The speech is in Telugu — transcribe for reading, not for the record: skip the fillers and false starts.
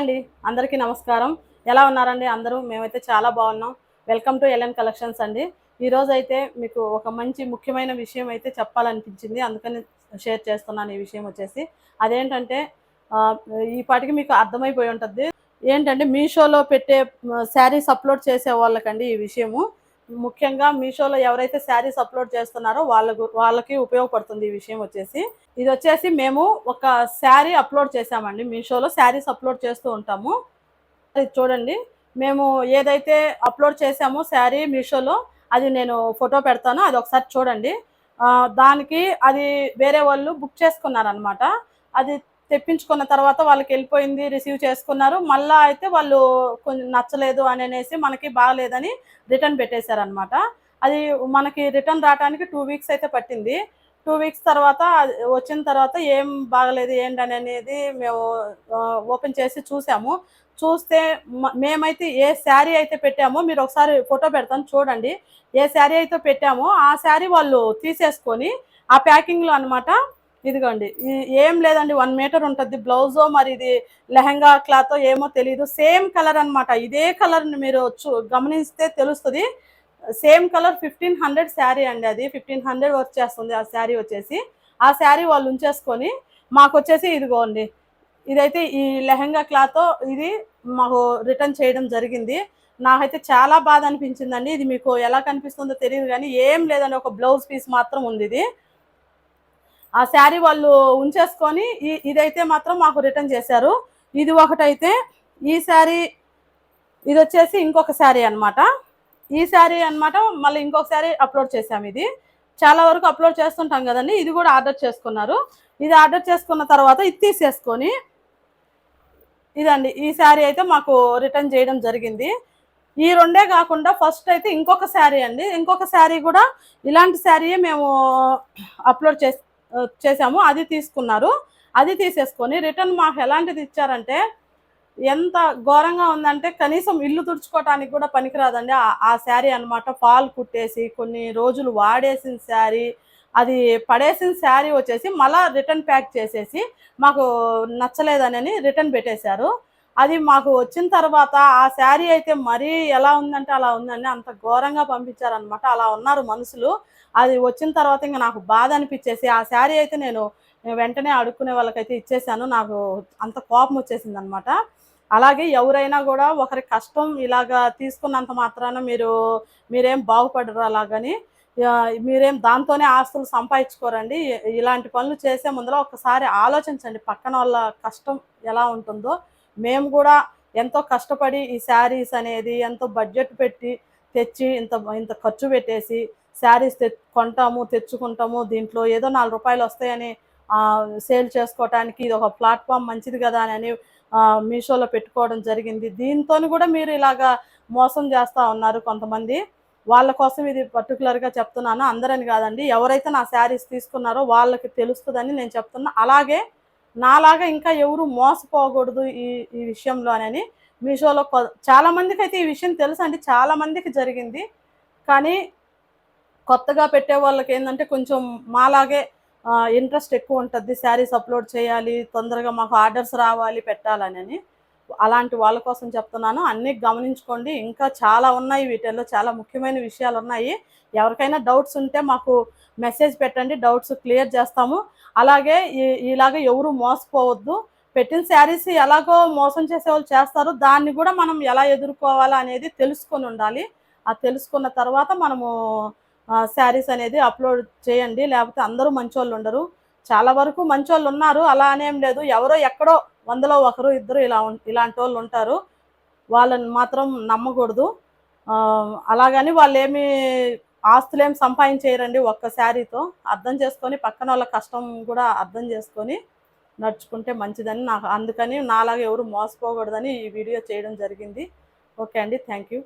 అండి అందరికీ నమస్కారం. ఎలా ఉన్నారండి అందరూ? మేమైతే చాలా బాగున్నాం. వెల్కమ్ టు ఎల్ఎన్ కలెక్షన్స్ అండి. ఈరోజు అయితే మీకు ఒక మంచి ముఖ్యమైన విషయం అయితే చెప్పాలనిపించింది. అందుకని షేర్ చేస్తున్నాను ఈ విషయం వచ్చేసి. అదేంటంటే ఆహ్, ఈ పాటికి మీకు అర్థమైపోయి ఉంటది. ఏంటంటే మీషోలో పెట్టే శారీస్ అప్‌లోడ్ చేసే వాళ్ళకండి ఈ విషయము. ముఖ్యంగా మీషోలో ఎవరైతే శారీస్ అప్‌లోడ్ చేస్తున్నారో వాళ్ళకి ఉపయోగపడుతుంది ఈ విషయం వచ్చేసి. ఇదొచ్చేసి మేము ఒక శారీ అప్‌లోడ్ చేశామండి. మీషోలో శారీస్ అప్‌లోడ్ చేస్తూ ఉంటాము. అది చూడండి. మేము ఏదైతే అప్‌లోడ్ చేశామో శారీ మీషోలో అది నేను ఫోటో పెడతాను. అదొకసారి చూడండి. దానికి అది వేరే వాళ్ళు బుక్ చేసుకున్నారనమాట. అది తెప్పించుకున్న తర్వాత వాళ్ళకెళ్ళిపోయింది. రిసీవ్ చేసుకున్నారు. మళ్ళా అయితే వాళ్ళు కొంచెం నచ్చలేదు అననేసి మనకి బాలేదని రిటర్న్ పెట్టేశారనమాట. అది మనకి రిటర్న్ రావటానికి 2 వీక్స్ అయితే పట్టింది. 2 వీక్స్ తర్వాత వచ్చిన తర్వాత ఏం బాగలేదు ఏంటననేది మేము ఓపెన్ చేసి చూసాము. చూస్తే మేమైతే ఏ శారీ అయితే పెట్టామో మీరొకసారి ఫోటో పెడతాను చూడండి. ఏ శారీ అయితే పెట్టామో ఆ శారీ వాళ్ళు తీసేసుకొని ఆ ప్యాకింగ్‌లో అనమాట ఇదిగోండి. ఏం లేదండి 1 మీటర్ ఉంటది. బ్లౌజో మరి ఇది లెహెంగా క్లాతో ఏమో తెలీదు. సేమ్ కలర్ అనమాట. ఇదే కలర్‌ని మీరు గమనిస్తే తెలుస్తది. సేమ్ కలర్ 1500 శారీ అండి అది. 1500 వచ్చేస్తుంది ఆ శారీ వచ్చేసి. ఆ శారీ వాళ్ళు ఉంచేసుకొని మాకొచ్చేసి ఇదిగోండి. ఇదైతే ఈ లెహెంగా క్లాతో ఇది మాకు రిటర్న్ చేయడం జరిగింది. నాకైతే చాలా బాధ అనిపించిందండి. ఇది మీకు ఎలా కనిపిస్తుందో తెలీదు గానీ ఏం లేదండి. ఒక బ్లౌజ్ పీస్ మాత్రం ఉందిది. ఆ శారీ వాళ్ళు ఉంచేసుకొని ఇదైతే మాత్రం మాకు రిటర్న్ చేశారు. ఇది ఒకటైతే ఈ శారీ ఇదొచ్చేసి ఇంకొక శారీ అనమాట. ఈ శారీ అనమాట మళ్ళీ ఇంకొక శారీ అప్‌లోడ్ చేశాము ఇది. చాలా వరకు అప్‌లోడ్ చేస్తుంటాం గదండీ! ఇది గూడా ఆర్డర్ చేసుకున్నారు. ఇది ఆర్డర్ చేసుకున్న తర్వాత ఇది తీసేసుకొని ఇదండి. ఈ శారీ అయితే మాకు రిటర్న్ చేయడం జరిగింది. ఈ రెండే గాకుండా ఫస్ట్ అయితే ఇంకొక శారీ అండి. ఇంకొక శారీ గూడా ఇలాంటి శారీయే మేము అప్‌లోడ్ చేసాము. అది తీసుకున్నారు. అది తీసేసుకొని రిటర్న్ మాకు ఎలాంటిది ఇచ్చారంటే ఎంత ఘోరంగా ఉందంటే కనీసం ఇల్లు తుడుచుకోవటానికి కూడా పనికిరాదండి. ఆ శారీ అనమాట. ఫాల్ కుట్టేసి కొన్ని రోజులు వాడేసిన శారీ, అది పడేసిన శారీ వచ్చేసి మళ్ళా రిటర్న్ ప్యాక్ చేసేసి మాకు నచ్చలేదనని రిటర్న్ పెట్టేశారు. అది మాకు వచ్చిన తర్వాత ఆ శారీ అయితే మరీ ఎలా ఉందంటే అలా ఉందండి. అంత ఘోరంగా పంపించారనమాట. అలా ఉన్నారు మనుషులు. అది వచ్చిన తర్వాత ఇంక నాకు బాధ అనిపిచ్చేసి ఆ శారీ అయితే నేను వెంటనే అడుక్కునే వాళ్ళకైతే ఇచ్చేసాను. నాకు అంత కోపం వచ్చేసిందనమాట. అలాగే ఎవరైనా గూడా ఒకరి కష్టం ఇలాగా తీసుకున్నంత మాత్రాన మీరేం బాగుపడరు అలాగని. మీరేం దాంతోనే ఆస్తులు సంపాదించుకోరండి. ఇలాంటి పనులు చేసే ముందల ఒక్కసారి ఆలోచించండి పక్కనోళ్ళ కష్టం ఎలా ఉంటుందో. మేము గూడా ఎంతో కష్టపడి ఈ శారీస్ అనేది ఎంతో బడ్జెట్ పెట్టి తెచ్చి ఇంత ఇంత ఖర్చు పెట్టేసి శారీస్ కొంటాము, తెచ్చుకుంటాము. దీంట్లో ఏదో రూ. 4 వస్తాయని సేల్ చేసుకోవటానికి ఇదొక ప్లాట్‌ఫార్మ్ మంచిది గదా అని మీషోలో పెట్టుకోవడం జరిగింది. దీంతోని గూడా మీరు ఇలాగా మోసం చేస్తా ఉన్నారు కొంతమంది. వాళ్ళ కోసం ఇది పర్టిక్యులర్‌గా చెప్తున్నాను. అందరని గాదండి. ఎవరైతే నా శారీస్ తీసుకున్నారో వాళ్ళకి తెలుస్తదని నేను చెప్తున్నా. అలాగే నాలాగా ఇంకా ఎవరు మోసపోకూడదు ఈ ఈ విషయంలోనని మీషోలో చాలా మందికైతే ఈ విషయం తెలుసండి. చాలా మందికి జరిగింది. కానీ కొత్తగా పెట్టే వాళ్ళకేందంటే కొంచెం మాలాగే ఇంట్రెస్ట్ ఎక్కువుంటది. శారీస్ అప్‌లోడ్ చేయాలి, తొందరగా మాకు ఆర్డర్స్ రావాలి, పెట్టాలనని. అలాంటి వాళ్ళ కోసం చెప్తున్నాను. అన్నీ గమనించుకోండి. ఇంకా చాలా ఉన్నాయి వీటిల్లో చాలా ముఖ్యమైన విషయాలున్నాయి. ఎవరికైనా డౌట్స్ ఉంటే మాకు మెసేజ్ పెట్టండి. డౌట్స్ క్లియర్ చేస్తాము. అలాగే ఇలాగ ఎవరు మోసపోవద్దు. పెట్టిన శారీస్ ఎలాగో మోసం చేసేవాళ్ళు చేస్తారు. దాన్ని గూడా మనం ఎలా ఎదుర్కోవాలా అనేది తెలుసుకొనుండాలి. తెలుసుకున్న తర్వాత మనము శారీస్ అనేది అప్‌లోడ్ చేయండి. లేపోతే అందరూ మంచోళ్ళుండరు. చాలా వరకు మంచోళ్ళున్నారు. అలా అనేం లేదు. ఎవరో ఎక్కడో 100లో ఒకరు, ఇద్దరు ఇలాంటోళ్ళుంటారు. వాళ్ళని మాత్రం నమ్మకూడదు. అలాగని వాళ్ళేమి ఆస్తులేమి సంపాదించేయరండి ఒక్క శారీతో. అర్థం చేసుకొని పక్కనోళ్ళ కష్టం గూడా అర్థం చేసుకొని నడుచుకుంటే మంచిదని నాకు అందుకని నాలాగా ఎవరు మోసపోకూడదని ఈ వీడియో చేయడం జరిగింది. ఓకే అండి. Thank you.